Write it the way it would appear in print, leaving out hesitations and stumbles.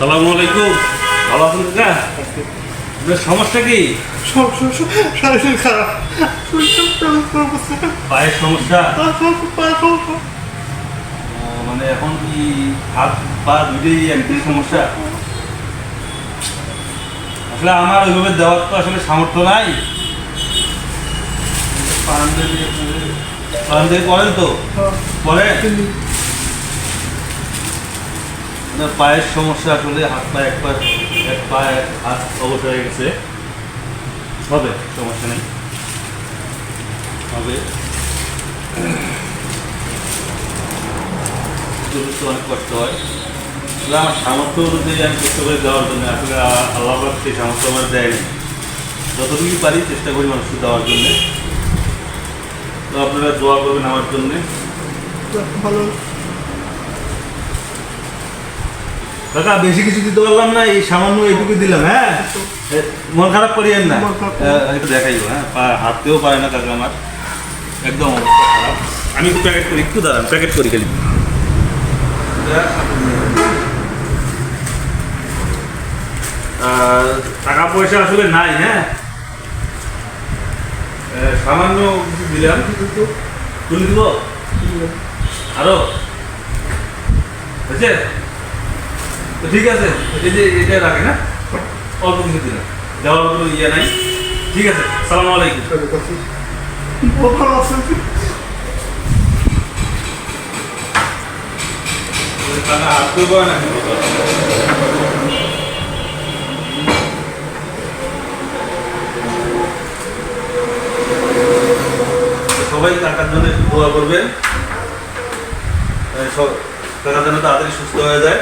আসসালামু আলাইকুম। ভালো আছেন কাকা? আপনার সমস্যা কি? শরীর খারাপ, পায়ের সমস্যা? পায়ের সমস্যা। ও, মানে এখন কি হাত পা দুইটাই একই সমস্যা? আসলে আমার ওইভাবে দেওয়ার তো আসলে সামর্থ্য নাই। পান দিয়ে করেন তো? পরে পায়ের সমস্যা, আসলে হাত পা এক পা এক হাত অবশ হয়ে গেছে। হবে, সমস্যা নেই, হবে। অনেক কষ্ট হয়, আসলে আমার সামর্থ্য অনুযায়ী আমি চেষ্টা করে দেওয়ার জন্য, আসলে আল্লাহ পাক সেই সামর্থ্য আমার দেয়নি। যতটুকু পারি চেষ্টা করি মানুষকে দেওয়ার জন্যে। তো আপনারা দোয়া করবেন আমার জন্যে। ভালো। কাকা বেশি কিছু দিতে পারলাম না, এই সামান্য এইটুকু দিলাম। হ্যাঁ, মন খারাপ করিয়েন না। একটু দেখাইব। হ্যাঁ, হাঁটতেও পারে না কাকা আমার, একদম অবস্থা খারাপ। আমি একটু প্যাকেট করি, একটু দাঁড়ান, প্যাকেট করি খালি। টাকা পয়সা আসলে নাই। হ্যাঁ, সামান্য কিছু দিলাম, তুলে দিব আরো, বুঝছে? তো ঠিক আছে, এই যে এটা রাখেন। হ্যাঁ, অল্প কিছু দিলাম, দেওয়ার কোনো ইয়ে নাই। ঠিক আছে, সালামু আলাইকুম। ভালো আছেন? টাকা হাতে পারে না কিন্তু। সবাই টাকার জন্য দোয়া করবেন, টাকা যেন তাড়াতাড়ি সুস্থ হয়ে যায়।